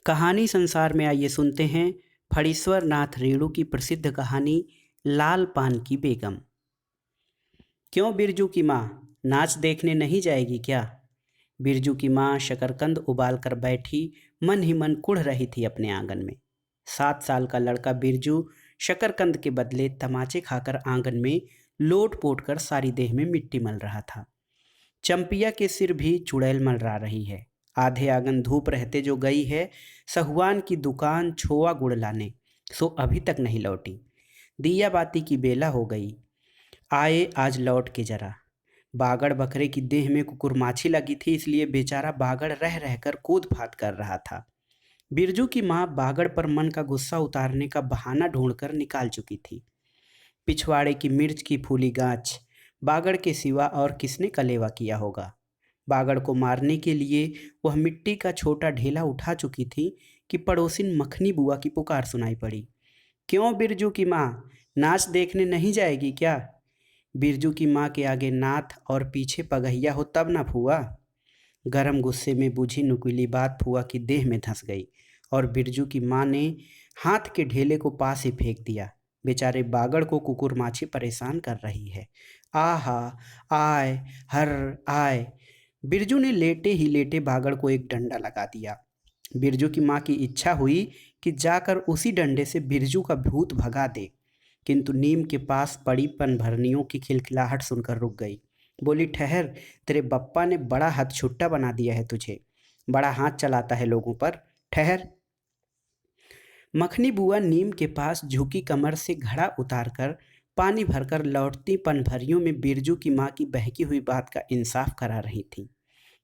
कहानी संसार में आइए सुनते हैं फणीश्वर नाथ रेणु की प्रसिद्ध कहानी लाल पान की बेगम। क्यों बिरजू की माँ नाच देखने नहीं जाएगी क्या? बिरजू की माँ शकरकंद उबाल कर बैठी मन ही मन कुढ़ रही थी अपने आंगन में। 7 साल का लड़का बिरजू शकरकंद के बदले तमाचे खाकर आंगन में लोट पोट कर सारी देह में मिट्टी मल रहा था। चंपिया के सिर भी चुड़ैल मंडरा रही है। आधे आंगन धूप रहते जो गई है सहुआन की दुकान छोआ गुड़ लाने, सो अभी तक नहीं लौटी। दिया बाती की बेला हो गई, आए आज लौट के जरा। बागड़ बकरे की देह में कुकुरमाछी लगी थी, इसलिए बेचारा बागड़ रह रहकर कूद फाद कर रहा था। बिरजू की माँ बागड़ पर मन का गुस्सा उतारने का बहाना ढूंढकर निकाल चुकी थी। पिछवाड़े की मिर्च की फूली गांच बागड़ के सिवा और किसने कलेवा किया होगा। बागड़ को मारने के लिए वह मिट्टी का छोटा ढेला उठा चुकी थी कि पड़ोसिन मखनी बुआ की पुकार सुनाई पड़ी। क्यों बिरजू की माँ नाच देखने नहीं जाएगी क्या? बिरजू की माँ के आगे नाथ और पीछे पगहिया हो तब ना फुआ। गरम गुस्से में बुझी नुकीली बात फुआ की देह में धंस गई और बिरजू की माँ ने हाथ के ढेले को पास ही फेंक दिया। बेचारे बागड़ को कुकुरमाछी परेशान कर रही है। आहा, आय, हर, आय। बिरजू ने लेटे ही लेटे बागड़ को एक डंडा लगा दिया। बिरजू की माँ की इच्छा हुई कि जाकर उसी डंडे से बिरजू का भूत भगा दे, किंतु नीम के पास पड़ी पनभरनियों की खिलखिलाहट सुनकर रुक गई। बोली, ठहर, तेरे बप्पा ने बड़ा हथछुट्टा बना दिया है तुझे, बड़ा हाथ चलाता है लोगों पर, ठहर। मखनी बुआ नीम के पास झुकी कमर से घड़ा उतारकर पानी भरकर लौटती पनभरियों में बिरजू की माँ की बहकी हुई बात का इंसाफ करा रही थी।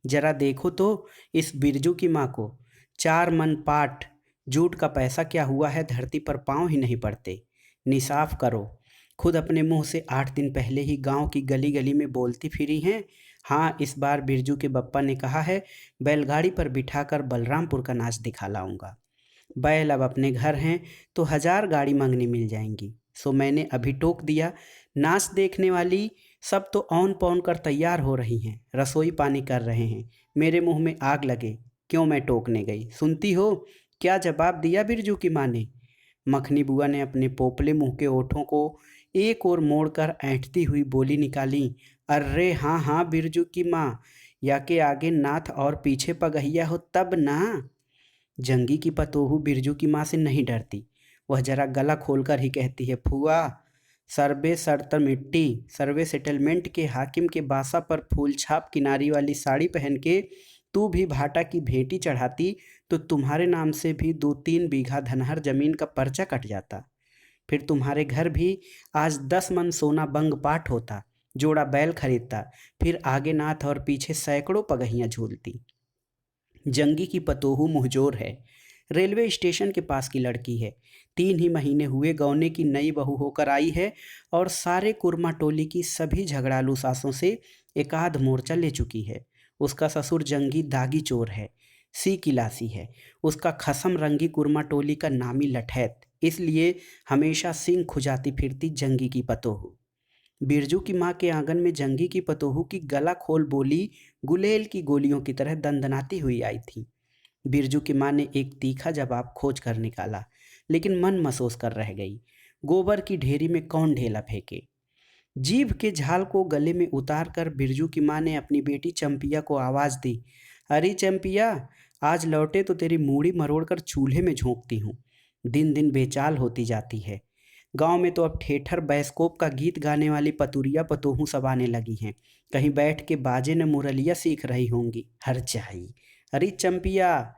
जरा देखो तो इस बिरजू की माँ को, 4 मन पाट जूट का पैसा क्या हुआ है, धरती पर पांव ही नहीं पड़ते। निसाफ करो। खुद अपने मुंह से 8 दिन पहले ही गांव की गली गली में बोलती फिरी हैं। हाँ, इस बार बिरजू के बप्पा ने कहा है बैलगाड़ी पर बिठाकर बलरामपुर का नाच दिखा लाऊंगा। बैल अब अपने घर हैं तो 1000 गाड़ी मंगनी मिल जाएंगी, सो मैंने अभी टोक दिया। नाच देखने वाली सब तो औन पौन कर तैयार हो रही हैं, रसोई पानी कर रहे हैं, मेरे मुंह में आग लगे क्यों मैं टोकने गई। सुनती हो क्या जवाब दिया बिरजू की माँ ने? मखनी बुआ ने अपने पोपले मुंह के ओठों को एक ओर मोड़कर ऐंठती हुई बोली निकाली, अरे हाँ हाँ बिरजू की माँ, या के आगे नाथ और पीछे पगहिया हो तब ना। जंगी की पतोहू बिरजू की माँ से नहीं डरती। वह जरा गला खोलकर ही कहती है, फुआ, सर्वे शर्त मिट्टी, सर्वे सेटलमेंट के हाकिम के बासा पर फूल छाप किनारी वाली साड़ी पहन के तू भी भाटा की भेंटी चढ़ाती तो तुम्हारे नाम से भी 2-3 बीघा धनहर जमीन का पर्चा कट जाता। फिर तुम्हारे घर भी आज 10 मन सोना बंग पाठ होता, जोड़ा बैल खरीदता, फिर आगे नाथ और पीछे सैकड़ों पगहियां झूलती। जंगी की पतोहू मुहजोर है, रेलवे स्टेशन के पास की लड़की है, 3 ही महीने हुए गौने की नई बहू होकर आई है और सारे कुरमा टोली की सभी झगड़ालू सासों से एकाध मोर्चा ले चुकी है। उसका ससुर जंगी दागी चोर है, सी किलासी है, उसका खसम रंगी कुरमा टोली का नामी लठैत, इसलिए हमेशा सिंग खुजाती फिरती जंगी की पतोहू। बिरजू की माँ के आंगन में जंगी की पतोहू की गला खोल बोली गुलेल की गोलियों की तरह दंदनाती हुई आई थी। बिरजू की माँ ने एक तीखा जवाब खोज कर निकाला, लेकिन मन महसूस कर रह गई। गोबर की ढेरी में कौन ढेला फेंके। जीभ के झाल को गले में उतार कर बिरजू की माँ ने अपनी बेटी चंपिया को आवाज दी, अरे चंपिया, आज लौटे तो तेरी मूड़ी मरोड़कर चूल्हे में झोंकती हूँ। दिन दिन बेचाल होती जाती है। गांव में तो अब ठेठर बैस्कोप का गीत गाने वाली पतुरिया पतोहू सब आने लगी हैं, कहीं बैठ के बाजे न मुरलिया सीख रही होंगी, हर चाही। अरे चंपिया।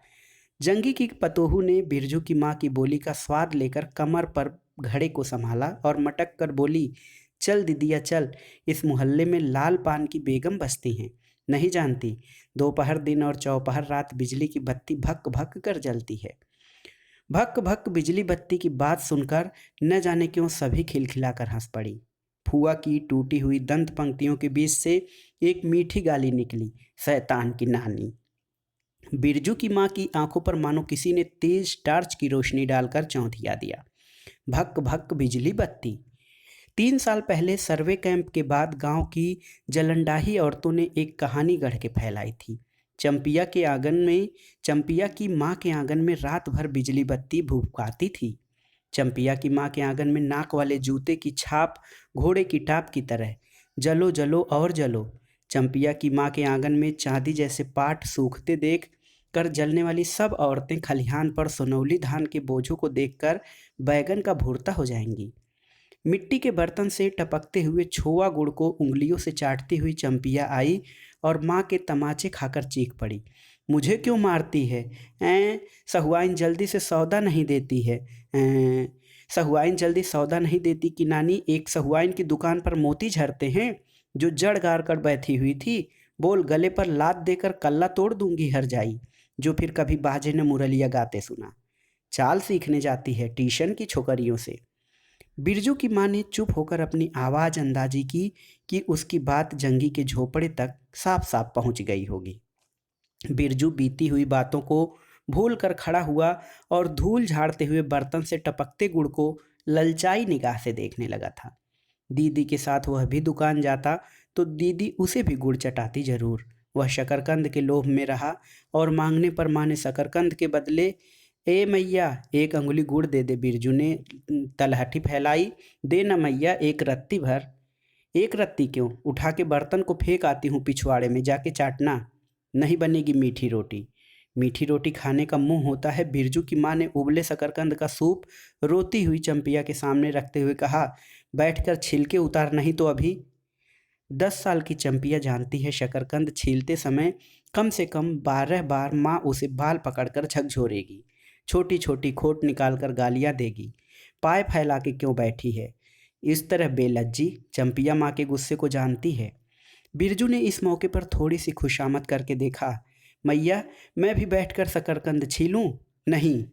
जंगी की पतोहू ने बिरजू की माँ की बोली का स्वाद लेकर कमर पर घड़े को संभाला और मटक कर बोली, चल दीदिया चल, इस मोहल्ले में लाल पान की बेगम बसती हैं, नहीं जानती? दोपहर दिन और चौपहर रात बिजली की बत्ती भक भक कर जलती है। भक भक बिजली बत्ती की बात सुनकर न जाने क्यों सभी खिलखिलाकर हंस पड़ी। फुआ की टूटी हुई दंत पंक्तियों के बीच से एक मीठी गाली निकली, शैतान की नानी। बिरजू की माँ की आंखों पर मानो किसी ने तेज टार्च की रोशनी डालकर चौंधिया दिया। भक भक बिजली बत्ती। 3 साल पहले सर्वे कैंप के बाद गांव की जलंडाही औरतों ने एक कहानी गढ़ के फैलाई थी। चंपिया की माँ के आंगन में रात भर बिजली बत्ती भुभुकाती थी। चंपिया की माँ के आंगन में नाक वाले जूते की छाप घोड़े की टाप की तरह जलो जलो और जलो। चंपिया की माँ के आंगन में चांदी जैसे पाट सूखते देख कर जलने वाली सब औरतें खलिहान पर सोनौली धान के बोझों को देखकर बैगन का भुर्ता हो जाएंगी। मिट्टी के बर्तन से टपकते हुए छोवा गुड़ को उंगलियों से चाटती हुई चंपिया आई और माँ के तमाचे खाकर चीख पड़ी, मुझे क्यों मारती है? सहुआइन जल्दी से सौदा नहीं देती है। सहुआइन जल्दी सौदा नहीं देती कि नानी एक सहुआइन की दुकान पर मोती झरते हैं जो जड़ गाड़ कर बैठी हुई थी। बोल गले पर लात देकर कल्ला तोड़ दूंगी हर जाई, जो फिर कभी बाजे ने मुरलिया गाते सुना। चाल सीखने जाती है ट्यूशन की छोकरियों से। बिरजू की माँ ने चुप होकर अपनी आवाज़ अंदाजी की कि उसकी बात जंगी के झोपड़े तक साफ साफ पहुंच गई होगी। बिरजू बीती हुई बातों को भूल कर खड़ा हुआ और धूल झाड़ते हुए बर्तन से टपकते गुड़ को ललचाई निगाह से देखने लगा था। दीदी के साथ वह भी दुकान जाता तो दीदी उसे भी गुड़ चटाती जरूर। वह शकरकंद के लोभ में रहा और मांगने पर माँ ने शकरकंद के बदले ए मैया एक अंगुली गुड़ दे दे। बिरजू ने तलहटी फैलाई, दे न मैया एक रत्ती भर। एक रत्ती क्यों, उठा के बर्तन को फेंक आती हूँ पिछवाड़े में, जाके चाटना। नहीं बनेगी मीठी रोटी। मीठी रोटी खाने का मुंह होता है। बिरजू की माँ ने उबले शकरकंद का सूप रोती हुई चंपिया के सामने रखते हुए कहा, बैठकर छिलके उतार, नहीं तो अभी। 10 साल की चंपिया जानती है शकरकंद छीलते समय कम से कम 12 बार माँ उसे बाल पकड़कर झकझोरेगी, छोटी छोटी खोट निकालकर गालियाँ देगी। पाय फैला के क्यों बैठी है इस तरह बेलज्जी? चंपिया माँ के गुस्से को जानती है। बिरजू ने इस मौके पर थोड़ी सी खुशामद करके देखा, मैया मैं भी बैठकर शकरकंद छीलूं? नहीं,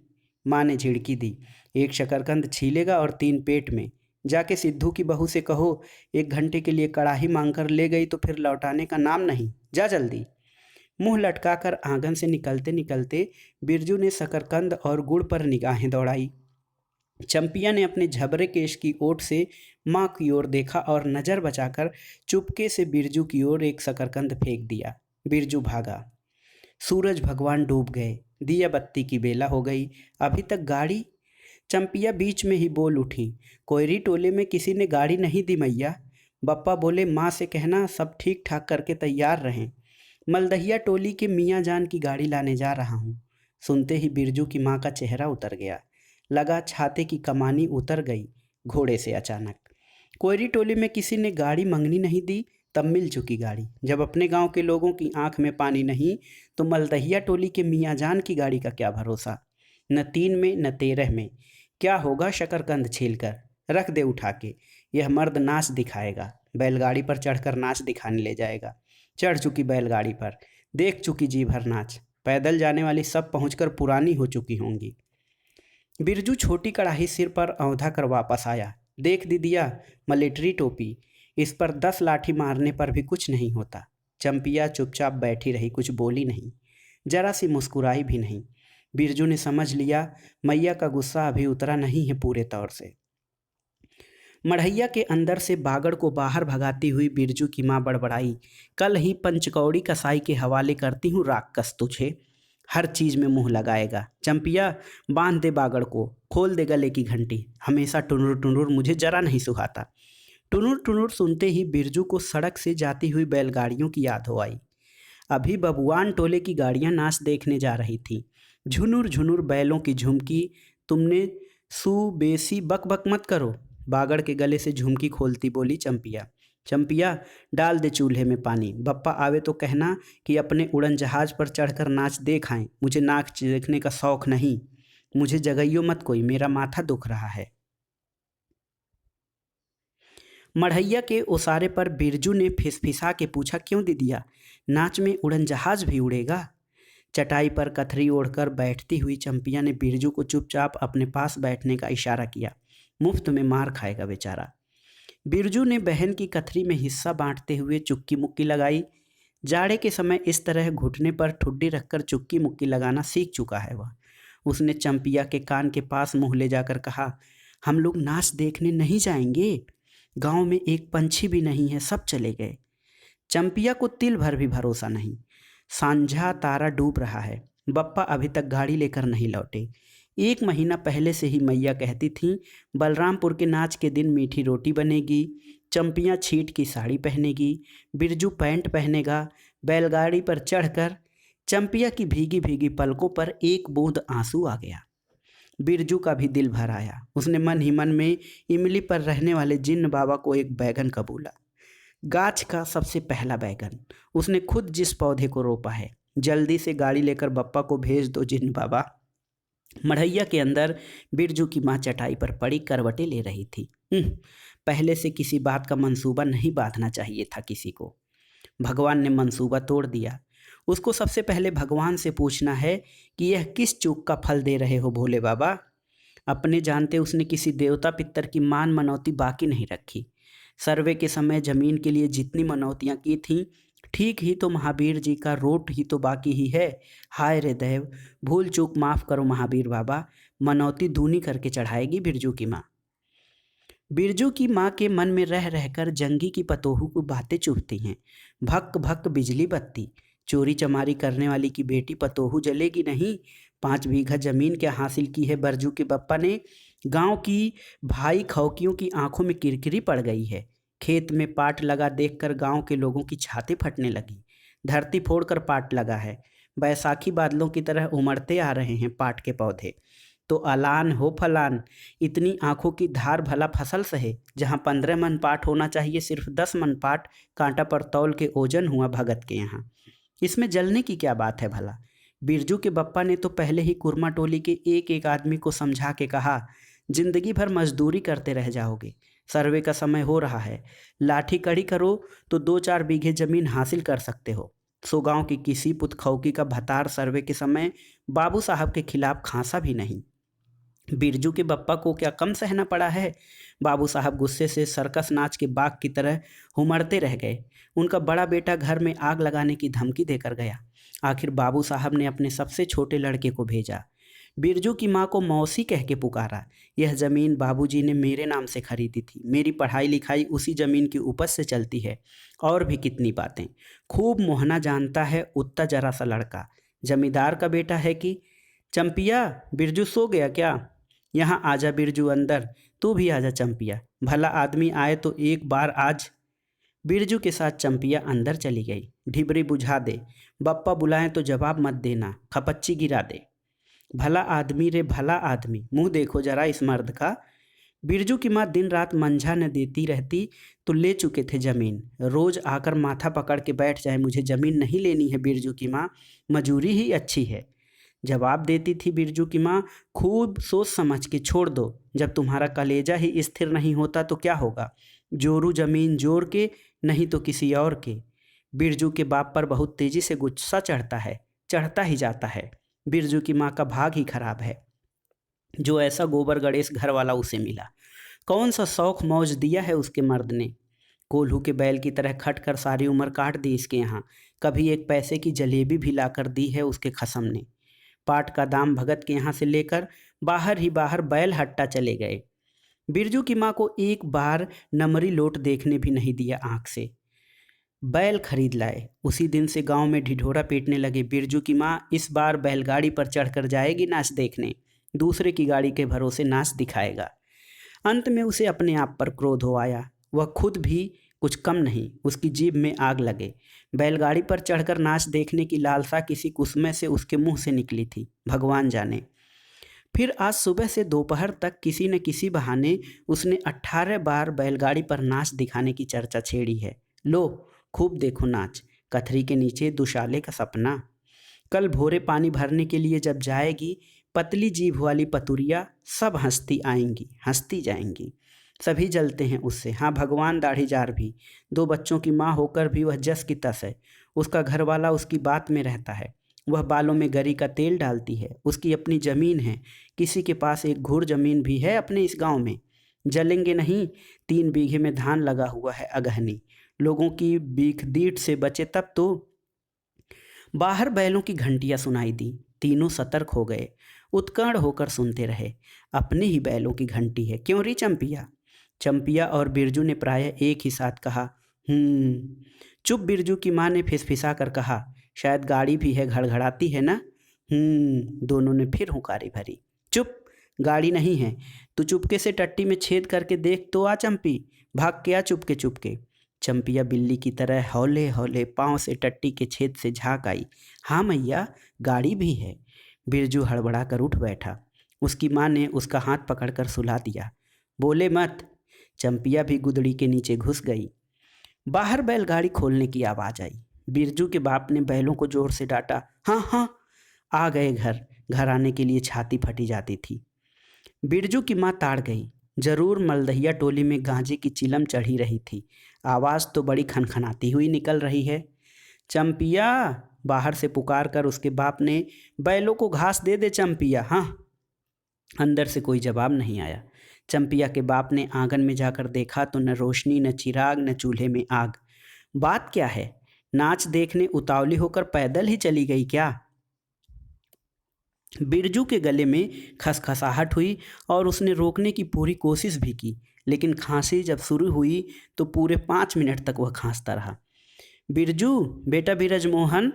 माँ ने झिड़की दी। एक शकरकंद छीलेगा और 3 पेट में। जाके सिद्धू की बहू से कहो 1 घंटे के लिए कड़ाही मांग कर ले गई तो फिर लौटाने का नाम नहीं। जा जल्दी। मुंह लटकाकर आंगन से निकलते निकलते बिरजू ने शकरकंद और गुड़ पर निगाहें दौड़ाई। चंपिया ने अपने झबरे केश की ओट से माँ की ओर देखा और नज़र बचाकर चुपके से बिरजू की ओर एक शकरकंद फेंक दिया। बिरजू भागा। सूरज भगवान डूब गए, दिया बत्ती की बेला हो गई। अभी तक गाड़ी? चंपिया बीच में ही बोल उठी, कोयरी टोले में किसी ने गाड़ी नहीं दी मैया। बप्पा बोले माँ से कहना सब ठीक ठाक करके तैयार रहें, मलदहिया टोली के मियाँ जान की गाड़ी लाने जा रहा हूँ। सुनते ही बिरजू की माँ का चेहरा उतर गया, लगा छाते की कमानी उतर गई घोड़े से अचानक। कोयरी टोली में किसी ने गाड़ी मंगनी नहीं दी, तब मिल चुकी गाड़ी। जब अपने गांव के लोगों की आंख में पानी नहीं तो मलदहिया टोली के मियाँ जान की गाड़ी का क्या भरोसा? न 3 में न 13 में। क्या होगा शकरकंद छील कर? रख दे उठा के, यह मर्द नाच दिखाएगा। बैलगाड़ी पर चढ़कर नाच दिखाने ले जाएगा। चढ़ चुकी बैलगाड़ी पर, देख चुकी जी भर नाच। पैदल जाने वाली सब पहुंचकर पुरानी हो चुकी होंगी। बिरजू छोटी कड़ाही सिर पर औंधा कर वापस आया। देख दीदिया, मलेटरी टोपी, इस पर 10 लाठी मारने पर भी कुछ नहीं होता। चंपिया चुपचाप बैठी रही, कुछ बोली नहीं, जरा सी मुस्कुराई भी नहीं। बिरजू ने समझ लिया मैया का गुस्सा अभी उतरा नहीं है पूरे तौर से। मढ़ैया के अंदर से बागड़ को बाहर भगाती हुई बिरजू की माँ बड़बड़ाई, कल ही पंचकौड़ी कसाई के हवाले करती हूँ राक्षस तुझे, हर चीज़ में मुंह लगाएगा। चंपिया बांध दे बागड़ को, खोल दे गले की घंटी, हमेशा टुनुर टुनुर मुझे जरा नहीं सुहाता। टुनुर टुनुर सुनते ही बिरजू को सड़क से जाती हुई बैलगाड़ियों की याद हो आई। अभी बबुआन टोले की गाड़ियाँ नाच देखने जा रही थीं। झुनुर झुनुर बैलों की झुमकी, तुमने सु बेसी बक बक मत करो, बागड़ के गले से झुमकी खोलती बोली चंपिया। चंपिया डाल दे चूल्हे में पानी, बप्पा आवे तो कहना कि अपने उड़न जहाज पर चढ़कर नाच देख आएं। मुझे नाच देखने का शौक नहीं, मुझे जगाइयो मत कोई, मेरा माथा दुख रहा है। मढ़ैया के ओसारे पर बिरजू ने फिसफिसा के पूछा, क्यों दीदिया, नाच में उड़न जहाज भी उड़ेगा? चटाई पर कथरी ओढ़कर बैठती हुई चंपिया ने बिरजू को चुपचाप अपने पास बैठने का इशारा किया। मुफ्त में मार खाएगा बेचारा। बिरजू ने बहन की कथरी में हिस्सा बांटते हुए चुक्की मुक्की लगाई। जाड़े के समय इस तरह घुटने पर ठुड्डी रखकर चुक्की मुक्की लगाना सीख चुका है वह। उसने चंपिया के कान के पास मुंह ले जाकर कहा, हम लोग नाच देखने नहीं जाएंगे? गांव में एक पंछी भी नहीं है, सब चले गए। चंपिया को तिल भर भी भरोसा नहीं। सांझा तारा डूब रहा है, बप्पा अभी तक गाड़ी लेकर नहीं लौटे। 1 महीना पहले से ही मैया कहती थीं, बलरामपुर के नाच के दिन मीठी रोटी बनेगी, चंपियाँ छीट की साड़ी पहनेगी, बिरजू पैंट पहनेगा। बैलगाड़ी पर चढ़कर चंपिया की भीगी भीगी पलकों पर एक बूंद आंसू आ गया। बिरजू का भी दिल भर आया। उसने मन ही मन में इमली पर रहने वाले जिन्न बाबा को एक बैगन कबूला, गाछ का सबसे पहला बैगन। उसने खुद जिस पौधे को रोपा है। जल्दी से गाड़ी लेकर बप्पा को भेज दो जिन्न बाबा। मढ़ैया के अंदर बिरजू की माँ चटाई पर पड़ी करवटें ले रही थी। पहले से किसी बात का मंसूबा नहीं बांधना चाहिए था किसी को। भगवान ने मंसूबा तोड़ दिया। उसको सबसे पहले भगवान से पूछना है कि यह किस चूक का फल दे रहे हो भोले बाबा। अपने जानते उसने किसी देवता पितर की मान मनौती बाकी नहीं रखी। सर्वे के समय जमीन के लिए जितनी मनौतियाँ की थीं, ठीक ही तो महावीर जी का रोट ही तो बाकी ही है। हाय रे देव, भूल चूक माफ़ करो महावीर बाबा, मनौती दूनी करके चढ़ाएगी बिरजू की माँ। बिरजू की माँ के मन में रह रहकर जंगी की पतोहू को बातें चुभती हैं। भक भक बिजली बत्ती, चोरी चमारी करने वाली की बेटी पतोहू जलेगी नहीं। 5 बीघा जमीन क्या हासिल की है बरजू के बप्पा ने। गांव की भाई खौकियों की आंखों में किरकिरी पड़ गई है। खेत में पाट लगा देखकर गांव के लोगों की छाती फटने लगी। धरती फोड़कर पाट लगा है। बैसाखी बादलों की तरह उमड़ते आ रहे हैं पाट के पौधे। तो अलान हो फलान, इतनी आंखों की धार भला फसल सहे। जहाँ 15 मन पाट होना चाहिए सिर्फ 10 मन पाट कांटा पर तौल के ओजन हुआ भगत के यहाँ। इसमें जलने की क्या बात है भला। बिरजू के बप्पा ने तो पहले ही कुरमा टोली के एक एक आदमी को समझा के कहा, जिंदगी भर मजदूरी करते रह जाओगे, सर्वे का समय हो रहा है। लाठी कड़ी करो तो 2-4 बीघे जमीन हासिल कर सकते हो। सो गांव की किसी पुत खौकी का भतार सर्वे के समय बाबू साहब के खिलाफ खांसा भी नहीं। बिरजू के बप्पा को क्या कम सहना पड़ा है। बाबू साहब गुस्से से सर्कस नाच के बाघ की तरह हुमड़ते रह गए। उनका बड़ा बेटा घर में आग लगाने की धमकी देकर गया। आखिर बाबू साहब ने अपने सबसे छोटे लड़के को भेजा। बिरजू की माँ को मौसी कह के पुकारा। यह ज़मीन बाबूजी ने मेरे नाम से खरीदी थी। मेरी पढ़ाई लिखाई उसी ज़मीन की उपज से चलती है। और भी कितनी बातें। खूब मोहना जानता है उतना जरा सा लड़का। जमींदार का बेटा है कि। चंपिया, बिरजू सो गया क्या? यहाँ आजा बिरजू अंदर, तू भी आजा चंपिया। भला आदमी आए तो एक बार आज। बिरजू के साथ चंपिया अंदर चली गई। ढिबरी बुझा दे, बप्पा बुलाएं तो जवाब मत देना, खपच्ची गिरा दे। भला आदमी रे भला आदमी, मुंह देखो जरा इस मर्द का। बिरजू की माँ दिन रात मंझा न देती रहती तो ले चुके थे ज़मीन। रोज़ आकर माथा पकड़ के बैठ जाए, मुझे ज़मीन नहीं लेनी है बिरजू की माँ, मजूरी ही अच्छी है। जवाब देती थी बिरजू की माँ, खूब सोच समझ के छोड़ दो। जब तुम्हारा कलेजा ही स्थिर नहीं होता तो क्या होगा। जोरू जमीन जोर के, नहीं तो किसी और के। बिरजू के बाप पर बहुत तेजी से गुस्सा चढ़ता है, चढ़ता ही जाता है। बिरजू की माँ का भाग ही खराब है जो ऐसा गोबर गणेश घर वाला उसे मिला। कौन सा शौक मौज दिया है उसके मर्द ने। कोल्हू के बैल की तरह खट कर सारी उम्र काट दी इसके यहाँ। कभी एक पैसे की जलेबी भी लाकर दी है उसके खसम ने। पाट का दाम भगत के यहाँ से लेकर बाहर ही बाहर बैल हट्टा चले गए। बिरजू की माँ को एक बार नमरी लोट देखने भी नहीं दिया आँख से। बैल खरीद लाए। उसी दिन से गांव में ढिढोरा पीटने लगे, बिरजू की माँ इस बार बैलगाड़ी पर चढ़कर जाएगी नाच देखने, दूसरे की गाड़ी के भरोसे नाच दिखाएगा। अंत में उसे अपने आप पर क्रोध हो आया। वह खुद भी कुछ कम नहीं, उसकी जीभ में आग लगे। बैलगाड़ी पर चढ़कर नाच देखने की लालसा किसी कुसुमे से उसके मुंह से निकली थी, भगवान जाने। फिर आज सुबह से दोपहर तक किसी न किसी बहाने उसने 18 बार बैलगाड़ी पर नाच दिखाने की चर्चा छेड़ी है। लो खूब देखो नाच, कथरी के नीचे दुशाले का सपना। कल भोरे पानी भरने के लिए जब जाएगी, पतली जीभ वाली पतुरिया सब हंसती आएंगी, हंसती जाएंगी। सभी जलते हैं उससे। हाँ, भगवान दाढ़ीजार भी। 2 बच्चों की माँ होकर भी वह जस की तस है। उसका घरवाला उसकी बात में रहता है। वह बालों में गरी का तेल डालती है। उसकी अपनी ज़मीन है। किसी के पास एक घूर ज़मीन भी है अपने इस गांव में। जलेंगे नहीं, 3 बीघे में धान लगा हुआ है अगहनी। लोगों की बीख-दीठ से बचे तब तो। बाहर बैलों की घंटियां सुनाई दी। तीनों सतर्क हो गए, उत्कर्ण होकर सुनते रहे। अपने ही बैलों की घंटी है, क्यों री चंपिया? चंपिया और बिरजू ने प्रायः एक ही साथ कहा, चुप। बिरजू की माँ ने फिसफिसा कर कहा, शायद गाड़ी भी है, घड़घड़ाती है ना। दोनों ने फिर हुंकारी भरी। चुप, गाड़ी नहीं है। तू चुपके से टट्टी में छेद करके देख तो आ चंपी, भाग के आ चुपके चुपके। चंपिया बिल्ली की तरह हौले हौले पाँव से टट्टी के छेद से झाँक आई। हाँ मैया, गाड़ी भी है। बिरजू हड़बड़ा कर उठ बैठा। उसकी माँ ने उसका हाथ पकड़कर सुला दिया। बोले मत। चंपिया भी गुदड़ी के नीचे घुस गई। बाहर बैलगाड़ी खोलने की आवाज़ आई। बिरजू के बाप ने बैलों को जोर से डांटा। हाँ हाँ, आ गए घर। घर आने के लिए छाती फटी जाती थी। बिरजू की माँ ताड़ गई। जरूर मलदहिया टोली में गांजे की चिलम चढ़ी रही थी। आवाज़ तो बड़ी खनखनाती हुई निकल रही है। चंपिया, बाहर से पुकार कर उसके बाप ने, बैलों को घास दे दे चंपिया। हाँ। अंदर से कोई जवाब नहीं आया। चंपिया के बाप ने आंगन में जाकर देखा तो न रोशनी, न चिराग, न चूल्हे में आग। बात क्या है? नाच देखने उतावली होकर पैदल ही चली गई क्या? बिरजू के गले में खसखसाहट हुई और उसने रोकने की पूरी कोशिश भी की, लेकिन खांसी जब शुरू हुई तो पूरे 5 मिनट तक वह खांसता रहा। बिरजू, बेटा बिरज मोहन।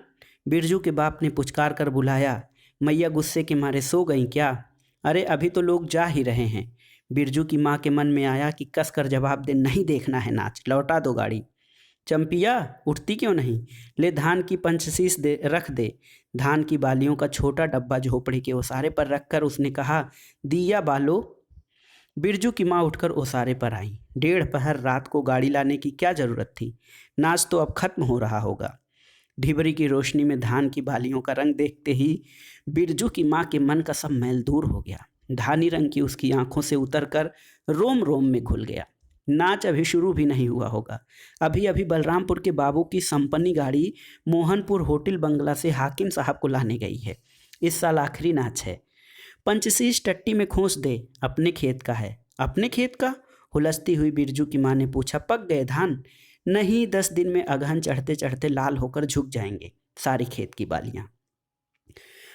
बिरजू के बाप ने पुचकार कर बुलाया। मैया गुस्से के मारे सो गई क्या? अरे अभी तो लोग जा ही रहे हैं। बिरजू की माँ के मन में आया कि कस कर जवाब दे, नहीं देखना है नाच, लौटा दो गाड़ी। चंपिया, उठती क्यों नहीं? ले धान की पंचशीश दे, रख दे। धान की बालियों का छोटा डब्बा झोपड़े के ओसारे पर रखकर उसने कहा, दिया बालो। बिरजू की माँ उठकर ओसारे पर आई। 1:30 रात को गाड़ी लाने की क्या जरूरत थी? नाच तो अब खत्म हो रहा होगा। ढिबरी की रोशनी में धान की बालियों का रंग देखते ही बिरजू की माँ के मन का सब मैल दूर हो गया। धानी रंग की उसकी आंखों से उतरकर रोम रोम में घुल गया। नाच अभी शुरू भी नहीं हुआ होगा। अभी अभी बलरामपुर के बाबू की संपन्नी गाड़ी मोहनपुर होटल बंगला से हाकिम साहब को लाने गई है। इस साल आखिरी नाच है। पंचशीश टट्टी में खोस दे, अपने खेत का है। अपने खेत का? हुलसती हुई बिरजू की माँ ने पूछा। पक गए धान? नहीं, 10 दिन में अगहन चढ़ते चढ़ते लाल होकर झुक जाएंगे सारी खेत की बालियां।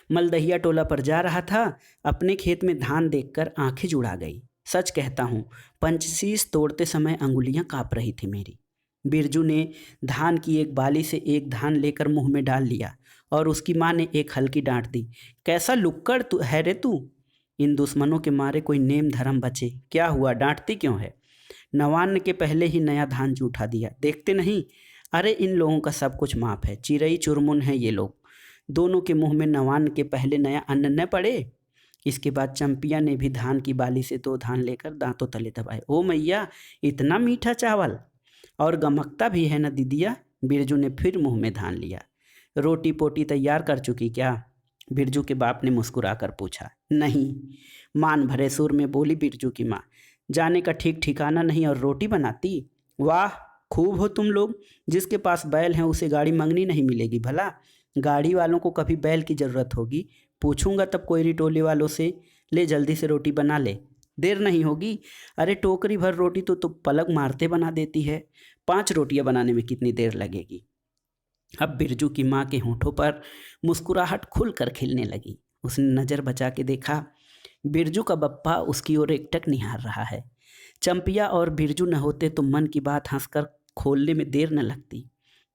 मलदहिया टोला पर जा रहा था, अपने खेत में धान देखकर आंखें जुड़ा गई। सच कहता हूँ, पंचशीश तोड़ते समय अंगुलियां कांप रही थी मेरी। बिरजू ने धान की एक बाली से एक धान लेकर मुंह में डाल लिया और उसकी माँ ने एक हल्की डांट दी। कैसा लुक्कड़ तू है रे तू? इन दुश्मनों के मारे कोई नेम धर्म बचे। क्या हुआ, डांटती क्यों है? नवान्न के पहले ही नया धान जूठा दिया, देखते नहीं? अरे इन लोगों का सब कुछ माफ है, चिरई चुरमुन है ये लोग। दोनों के मुंह में नवान्न के पहले नया अन्न न पड़े। इसके बाद चंपिया ने भी धान की बाली से 2 धान लेकर दांतों तले दबाए। ओ मैया, इतना मीठा चावल! और गमकता भी है न दीदिया। बिरजू ने फिर मुंह में धान लिया। रोटी पोटी तैयार कर चुकी क्या? बिरजू के बाप ने मुस्कुराकर पूछा। नहीं, मान भरे सुर में बोली बिरजू की माँ। जाने का ठीक ठिकाना नहीं और रोटी बनाती? वाह, खूब हो तुम लोग। जिसके पास बैल हैं उसे गाड़ी मंगनी नहीं मिलेगी भला। गाड़ी वालों को कभी बैल की ज़रूरत होगी, पूछूंगा तब कोयरी टोले वालों से। ले जल्दी से रोटी बना ले, देर नहीं होगी। अरे टोकरी भर रोटी तो तू पलक मारते बना देती है। 5 रोटियां बनाने में कितनी देर लगेगी? अब बिरजू की माँ के होंठों पर मुस्कुराहट खुलकर खिलने लगी। उसने नज़र बचा के देखा, बिरजू का बप्पा उसकी ओर एकटक निहार रहा है। चंपिया और बिरजू न होते तो मन की बात हंसकर खोलने में देर न लगती।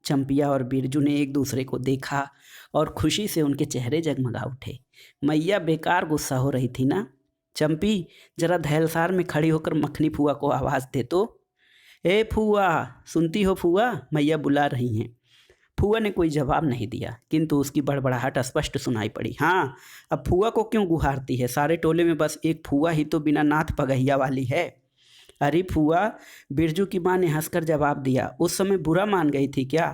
चंपिया और बिरजू ने एक दूसरे को देखा और खुशी से उनके चेहरे जगमगा उठे। मैया बेकार गुस्सा हो रही थी ना? चंपी, जरा धैलसार में खड़ी होकर मखनी फुआ को आवाज़ दे तो। ए फुआ, सुनती हो फुआ? मैया बुला रही हैं। फुआ ने कोई जवाब नहीं दिया, किंतु उसकी बड़बड़ाहट स्पष्ट सुनाई पड़ी। हाँ, अब फुआ को क्यों गुहारती है? सारे टोले में बस एक फुआ ही तो बिना नाथ पगहिया वाली है। अरे फुआ, बिरजू की माँ ने हंसकर जवाब दिया। उस समय बुरा मान गई थी क्या?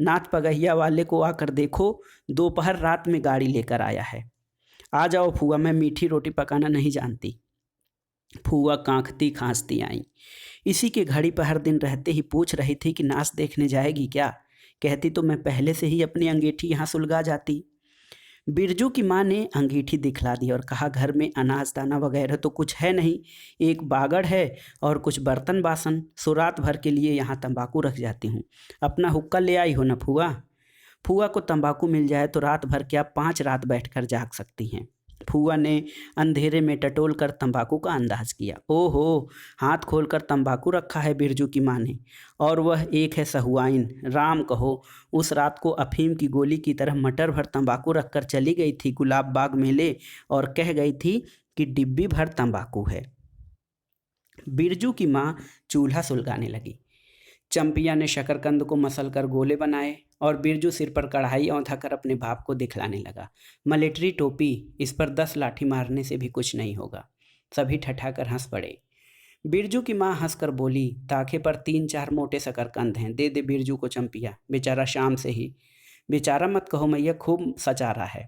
नाथ पगहिया वाले को आकर देखो, दोपहर रात में गाड़ी लेकर आया है। आ जाओ फुआ, मैं मीठी रोटी पकाना नहीं जानती। फुआ कांखती खांसती आई। इसी के घड़ी पहर दिन रहते ही पूछ रही थी कि नाच देखने जाएगी क्या? कहती तो मैं पहले से ही अपनी अंगीठी यहाँ सुलगा जाती। बिरजू की माँ ने अंगीठी दिखला दी और कहा, घर में अनाज दाना वगैरह तो कुछ है नहीं, एक बागड़ है और कुछ बर्तन बासन। सो रात भर के लिए यहाँ तंबाकू रख जाती हूँ। अपना हुक्का ले आई हो ना फुआ? फुआ को तंबाकू मिल जाए तो रात भर क्या 5 रात बैठकर जाग सकती हैं। फूआ ने अंधेरे में टटोल कर तंबाकू का अंदाज किया। ओहो, हाथ खोलकर तंबाकू रखा है बिरजू की माँ ने, और वह एक है सहुआइन। राम कहो, उस रात को अफीम की गोली की तरह मटर भर तंबाकू रखकर चली गई थी गुलाब बाग मेले, और कह गई थी कि डिब्बी भर तंबाकू है। बिरजू की माँ चूल्हा सुलगाने लगी। चंपिया ने शकरकंद को मसल कर गोले बनाए और बिरजू सिर पर कढ़ाई औंधा कर अपने बाप को दिखलाने लगा। मलेटरी टोपी, इस पर 10 लाठी मारने से भी कुछ नहीं होगा। सभी ठठाकर हंस पड़े। बिरजू की माँ हंसकर बोली, ताखे पर 3-4 मोटे शकरकंद हैं, दे दे बिरजू को चंपिया, बेचारा शाम से ही। बेचारा मत कहो मैया, खूब सचारा है।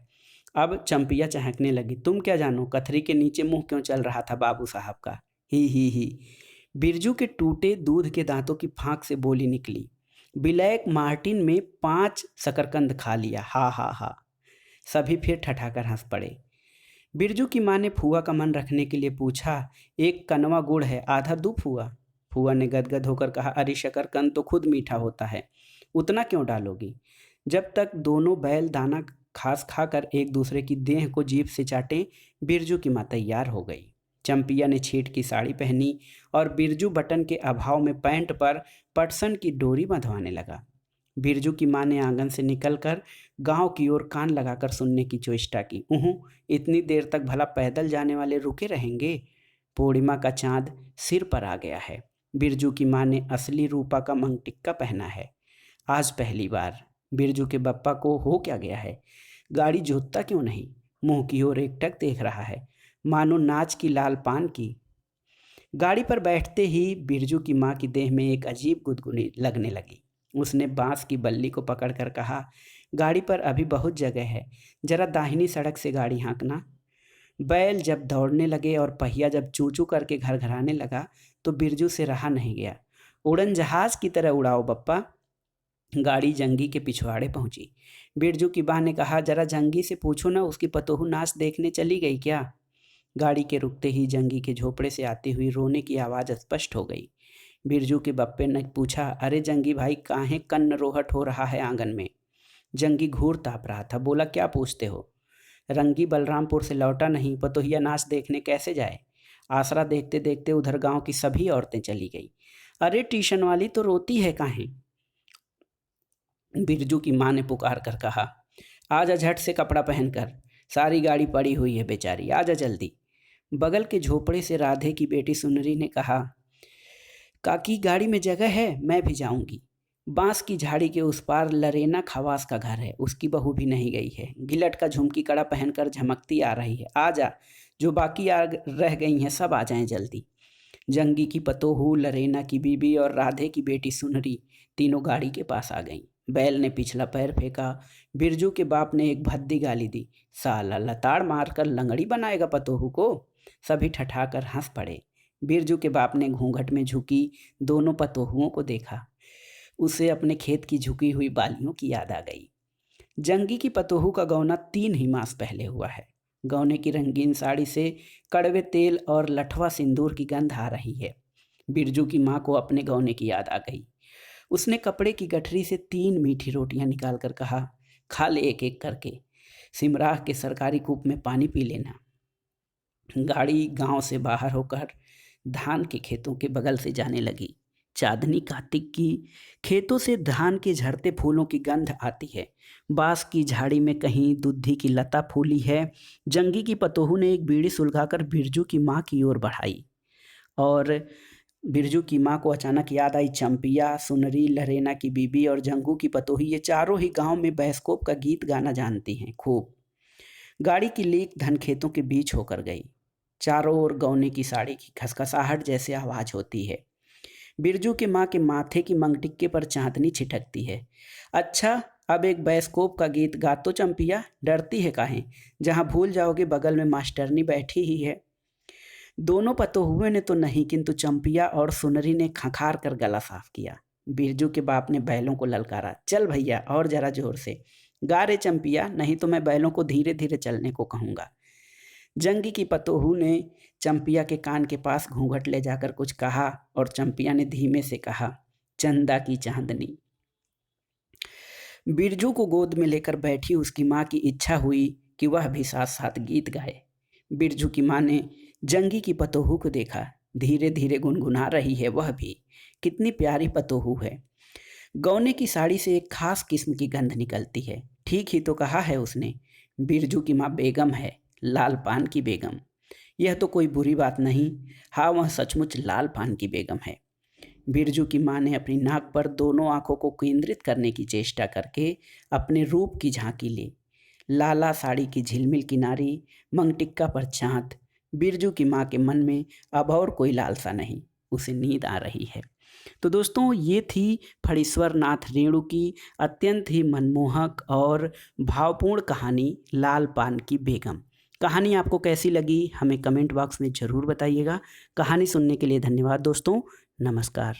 अब चंपिया चहकने लगी। तुम क्या जानो कथरी के नीचे मुंह क्यों चल रहा था बाबू साहब का। ही। बिरजू के टूटे दूध के दांतों की फांक से बोली निकली। ब्लैक मार्टिन में 5 शकरकंद खा लिया, हा हा हा। सभी फिर ठठाकर हंस पड़े। बिरजू की माँ ने फूआ का मन रखने के लिए पूछा, एक कनवा गुड़ है, आधा दूं फूआ। फूआ ने गदगद होकर कहा, अरे शकरकंद तो खुद मीठा होता है, उतना क्यों डालोगी। जब तक दोनों बैल दाना घास खाकर एक दूसरे की देह को जीभ से चाटे, बिरजू की माँ तैयार हो गई। चंपिया ने छीट की साड़ी पहनी और बिरजू बटन के अभाव में पैंट पर पटसन की डोरी बंधवाने लगा। बिरजू की माँ ने आंगन से निकलकर गांव की ओर कान लगाकर सुनने की चेष्टा की। इतनी देर तक भला पैदल जाने वाले रुके रहेंगे। पूर्णिमा का चांद सिर पर आ गया है। बिरजू की माँ ने असली रूपा का मंगटिक्का पहना है। आज पहली बार। बिरजू के बप्पा को हो क्या गया है, गाड़ी जोतता क्यों नहीं, मुंह की ओर एकटक देख रहा है, मानो नाच की लाल पान की। गाड़ी पर बैठते ही बिरजू की माँ की देह में एक अजीब गुदगुदी लगने लगी। उसने बांस की बल्ली को पकड़कर कहा, गाड़ी पर अभी बहुत जगह है, जरा दाहिनी सड़क से गाड़ी हाँकना। बैल जब दौड़ने लगे और पहिया जब चू चू करके घरघराने लगा तो बिरजू से रहा नहीं गया। उड़न जहाज की तरह उड़ाओ बप्पा। गाड़ी जंगी के पिछवाड़े पहुंची। बिरजू की माँ ने कहा, जरा जंगी से पूछो ना, उसकी पतोहू नाच देखने चली गई क्या। गाड़ी के रुकते ही जंगी के झोपड़े से आती हुई रोने की आवाज़ स्पष्ट हो गई। बिरजू के बप्पे ने पूछा, अरे जंगी भाई, काहे कन्न रोहट हो रहा है आंगन में। जंगी घूर ताप रहा था। बोला, क्या पूछते हो। रंगी बलरामपुर से लौटा नहीं, पतोहिया नाच देखने कैसे जाए। आसरा देखते देखते उधर गांव की सभी औरतें चली गई। अरे ट्यूशन वाली तो रोती है काहे। बिरजू की माँ ने पुकार कर कहा, आजा झट से कपड़ा पहनकर, सारी गाड़ी पड़ी हुई है बेचारी, आजा जल्दी। बगल के झोपड़े से राधे की बेटी सुनरी ने कहा, काकी गाड़ी में जगह है, मैं भी जाऊंगी। बांस की झाड़ी के उस पार लरेना खवास का घर है, उसकी बहू भी नहीं गई है, गिलट का झुमकी कड़ा पहनकर झमकती आ रही है। आजा, जो बाकी रह गई हैं सब आ जाएं जल्दी। जंगी की पतोहू, लरेना की बीबी और राधे की बेटी सुनरी तीनों गाड़ी के पास आ गईं। बैल ने पिछला पैर फेंका। बिरजू के बाप ने एक भद्दी गाली दी, साला लताड़ मारकर लंगड़ी बनाएगा पतोहू को। सभी ठठाकर हंस पड़े। बिरजू के बाप ने घूंघट में झुकी दोनों पतोहुओं को देखा। उसे अपने खेत की झुकी हुई बालियों की याद आ गई। जंगी की पतोहू का गौना 3 ही मास पहले हुआ है। गौने की रंगीन साड़ी से कड़वे तेल और लठवा सिंदूर की गंध आ रही है। बिरजू की माँ को अपने गौने की याद आ गई। उसने कपड़े की गठरी से 3 मीठी रोटियां निकालकर कहा, खा ले एक एक करके, सिमराह के सरकारी कूप में पानी पी लेना। गाड़ी गांव से बाहर होकर धान के खेतों के बगल से जाने लगी। चांदनी कार्तिक की खेतों से धान के झड़ते फूलों की गंध आती है। बांस की झाड़ी में कहीं दुद्धि की लता फूली है। जंगी की पतोहू ने एक बीड़ी सुलगाकर बिरजू की माँ की ओर बढ़ाई और बिरजू की माँ को अचानक याद आई, चंपिया, सुनरी, लरेना की बीबी और जंगू की पतोही, ये चारों ही गांव में बैस्कोप का गीत गाना जानती हैं खूब। गाड़ी की लीक धन खेतों के बीच होकर गई। चारों ओर गौने की साड़ी की खसखसाहट जैसे आवाज होती है। बिरजू के माँ के माथे की मंगटिक्के पर चांदनी छिटकती है। अच्छा, अब एक बैस्कोप का गीत गा तो चंपिया, डरती है काहे, जहाँ भूल जाओगे बगल में मास्टरनी बैठी ही है। दोनों पतोहुए ने तो नहीं, किंतु चंपिया और सुनरी ने खंखार कर गला साफ किया। बिरजू के बाप ने बैलों को ललकारा, चल भैया और जरा जोर से गा रे चंपिया, नहीं तो मैं बैलों को धीरे धीरे चलने को कहूँगा। जंगी की पतोहू ने चंपिया के कान के पास घूंघट ले जाकर कुछ कहा और चंपिया ने धीमे से कहा, चंदा की चांदनी। बिरजू को गोद में लेकर बैठी उसकी माँ की इच्छा हुई कि वह भी साथ साथ गीत गाए। बिरजू की माँ ने जंगी की पतोहू को देखा, धीरे धीरे गुनगुना रही है वह भी, कितनी प्यारी पतोहू है। गौने की साड़ी से एक खास किस्म की गंध निकलती है। ठीक ही तो कहा है उसने, बिरजू की माँ बेगम है, लाल पान की बेगम। यह तो कोई बुरी बात नहीं, हाँ वह सचमुच लाल पान की बेगम है। बिरजू की माँ ने अपनी नाक पर दोनों आंखों को केंद्रित करने की चेष्टा करके अपने रूप की झांकी ली। लाला साड़ी की झिलमिल किनारी, मंगटिक्का पर चाँद। बिरजू की माँ के मन में अब और कोई लालसा नहीं, उसे नींद आ रही है। तो दोस्तों ये थी फणीश्वर नाथ रेणु की अत्यंत ही मनमोहक और भावपूर्ण कहानी लाल पान की बेगम। कहानी आपको कैसी लगी हमें कमेंट बॉक्स में ज़रूर बताइएगा। कहानी सुनने के लिए धन्यवाद दोस्तों। नमस्कार।